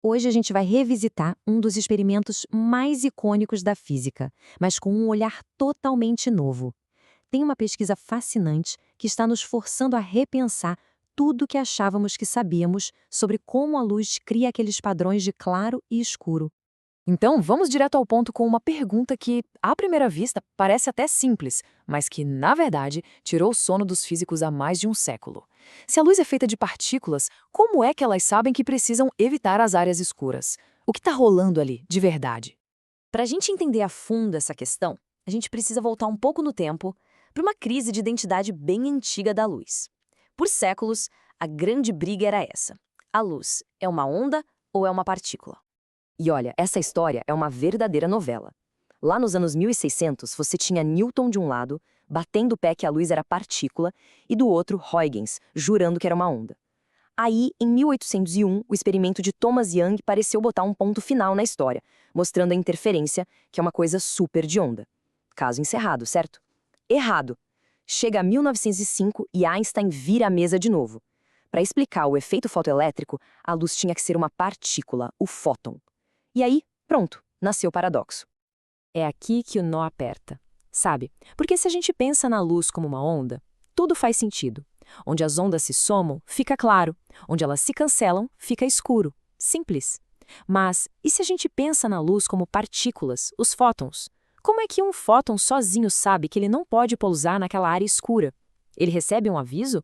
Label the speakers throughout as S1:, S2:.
S1: Hoje a gente vai revisitar um dos experimentos mais icônicos da física, mas com um olhar totalmente novo. Tem uma pesquisa fascinante que está nos forçando a repensar tudo o que achávamos que sabíamos sobre como a luz cria aqueles padrões de claro e escuro.
S2: Então, vamos direto ao ponto com uma pergunta que, à primeira vista, parece até simples, mas que, na verdade, tirou o sono dos físicos há mais de um século. Se a luz é feita de partículas, como é que elas sabem que precisam evitar as áreas escuras? O que está rolando ali, de verdade?
S3: Para a gente entender a fundo essa questão, a gente precisa voltar um pouco no tempo para uma crise de identidade bem antiga da luz. Por séculos, a grande briga era essa: a luz é uma onda ou é uma partícula? E olha, essa história é uma verdadeira novela. Lá nos anos 1600, você tinha Newton de um lado, batendo o pé que a luz era partícula, e do outro, Huygens, jurando que era uma onda. Aí, em 1801, o experimento de Thomas Young pareceu botar um ponto final na história, mostrando a interferência, que é uma coisa super de onda. Caso encerrado, certo? Errado. Chega a 1905 e Einstein vira a mesa de novo. Para explicar o efeito fotoelétrico, a luz tinha que ser uma partícula, o fóton. E aí, pronto, nasceu o paradoxo. É aqui que o nó aperta, sabe? Porque se a gente pensa na luz como uma onda, tudo faz sentido. Onde as ondas se somam, fica claro. Onde elas se cancelam, fica escuro. Simples. Mas e se a gente pensa na luz como partículas, os fótons? Como é que um fóton sozinho sabe que ele não pode pousar naquela área escura? Ele recebe um aviso?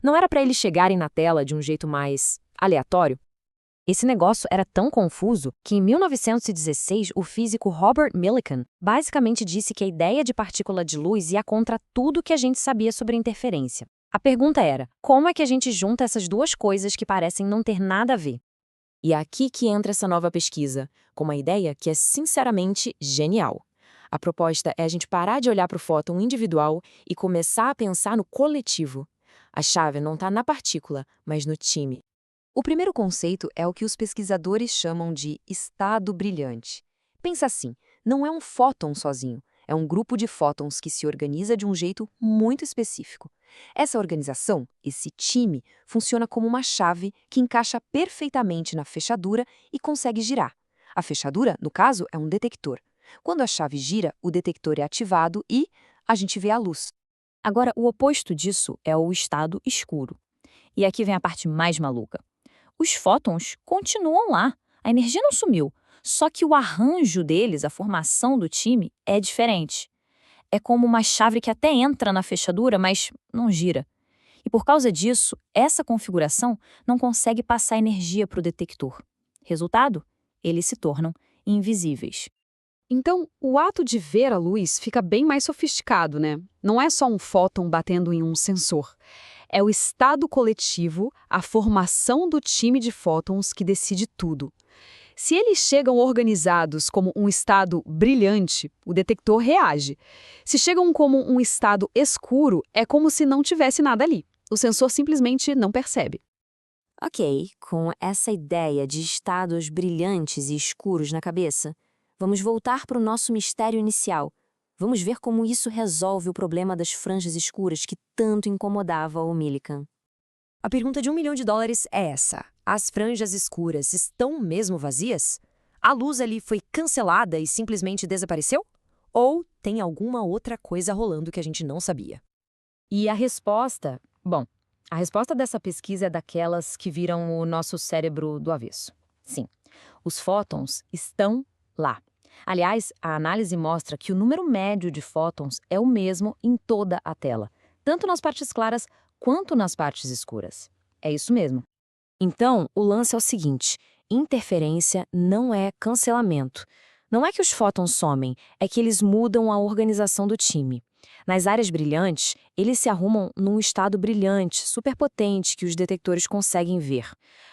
S3: Não era para eles chegarem na tela de um jeito mais aleatório?
S1: Esse negócio era tão confuso que, em 1916, o físico Robert Millikan basicamente disse que a ideia de partícula de luz ia contra tudo que a gente sabia sobre interferência. A pergunta era, como é que a gente junta essas duas coisas que parecem não ter nada a ver?
S3: E é aqui que entra essa nova pesquisa, com uma ideia que é sinceramente genial. A proposta é a gente parar de olhar para o fóton individual e começar a pensar no coletivo. A chave não está na partícula, mas no time.
S1: O primeiro conceito é o que os pesquisadores chamam de estado brilhante. Pensa assim, não é um fóton sozinho, é um grupo de fótons que se organiza de um jeito muito específico. Essa organização, esse time, funciona como uma chave que encaixa perfeitamente na fechadura e consegue girar. A fechadura, no caso, é um detector. Quando a chave gira, o detector é ativado e a gente vê a luz.
S4: Agora, o oposto disso é o estado escuro. E aqui vem a parte mais maluca. Os fótons continuam lá, a energia não sumiu, só que o arranjo deles, a formação do time, é diferente. É como uma chave que até entra na fechadura, mas não gira. E por causa disso, essa configuração não consegue passar energia para o detector. Resultado? Eles se tornam invisíveis.
S5: Então, o ato de ver a luz fica bem mais sofisticado, né? Não é só um fóton batendo em um sensor. É o estado coletivo, a formação do time de fótons que decide tudo. Se eles chegam organizados como um estado brilhante, o detector reage. Se chegam como um estado escuro, é como se não tivesse nada ali. O sensor simplesmente não percebe.
S3: Ok, com essa ideia de estados brilhantes e escuros na cabeça, vamos voltar para o nosso mistério inicial. Vamos ver como isso resolve o problema das franjas escuras que tanto incomodava o Millikan. A pergunta de $1 milhão é essa: as franjas escuras estão mesmo vazias? A luz ali foi cancelada e simplesmente desapareceu? Ou tem alguma outra coisa rolando que a gente não sabia?
S1: E a resposta? Bom, a resposta dessa pesquisa é daquelas que viram o nosso cérebro do avesso. Sim, os fótons estão lá. Aliás, a análise mostra que o número médio de fótons é o mesmo em toda a tela, tanto nas partes claras quanto nas partes escuras. É isso mesmo.
S3: Então, o lance é o seguinte: interferência não é cancelamento. Não é que os fótons somem, é que eles mudam a organização do time. Nas áreas brilhantes, eles se arrumam num estado brilhante, superpotente, que os detectores conseguem ver.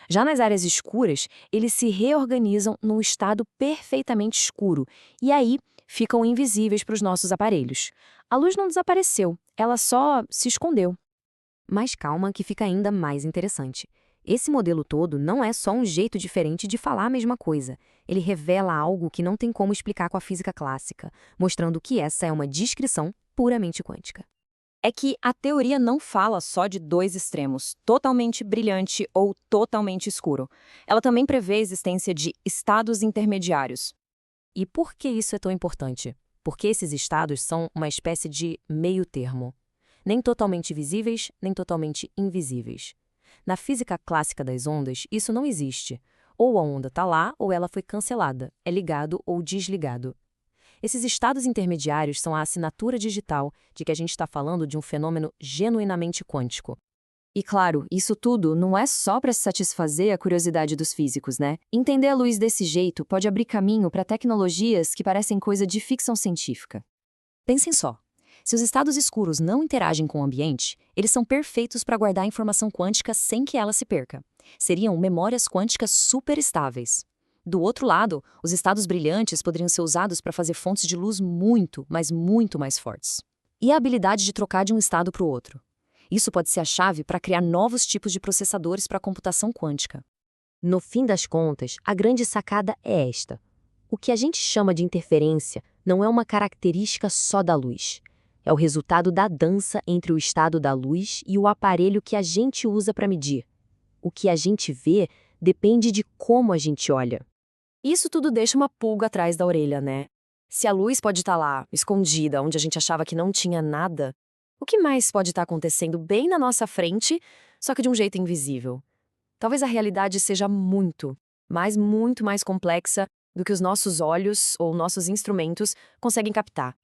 S3: Já nas áreas escuras, eles se reorganizam num estado perfeitamente escuro, e aí ficam invisíveis para os nossos aparelhos. A luz não desapareceu, ela só se escondeu. Mas calma que fica ainda mais interessante. Esse modelo todo não é só um jeito diferente de falar a mesma coisa. Ele revela algo que não tem como explicar com a física clássica, mostrando que essa é uma descrição puramente quântica. É que a teoria não fala só de dois extremos, totalmente brilhante ou totalmente escuro. Ela também prevê a existência de estados intermediários. E por que isso é tão importante? Porque esses estados são uma espécie de meio termo. Nem totalmente visíveis, nem totalmente invisíveis. Na física clássica das ondas, isso não existe. Ou a onda está lá, ou ela foi cancelada, é ligado ou desligado. Esses estados intermediários são a assinatura digital de que a gente está falando de um fenômeno genuinamente quântico. E claro, isso tudo não é só para satisfazer a curiosidade dos físicos, né? Entender a luz desse jeito pode abrir caminho para tecnologias que parecem coisa de ficção científica. Pensem só. Se os estados escuros não interagem com o ambiente, eles são perfeitos para guardar informação quântica sem que ela se perca. Seriam memórias quânticas super estáveis. Do outro lado, os estados brilhantes poderiam ser usados para fazer fontes de luz muito, mas muito mais fortes. E a habilidade de trocar de um estado para o outro? Isso pode ser a chave para criar novos tipos de processadores para a computação quântica.
S1: No fim das contas, a grande sacada é esta. O que a gente chama de interferência não é uma característica só da luz. É o resultado da dança entre o estado da luz e o aparelho que a gente usa para medir. O que a gente vê depende de como a gente olha.
S3: Isso tudo deixa uma pulga atrás da orelha, né? Se a luz pode estar lá, escondida, onde a gente achava que não tinha nada, o que mais pode estar acontecendo bem na nossa frente, só que de um jeito invisível? Talvez a realidade seja muito mais complexa do que os nossos olhos ou nossos instrumentos conseguem captar.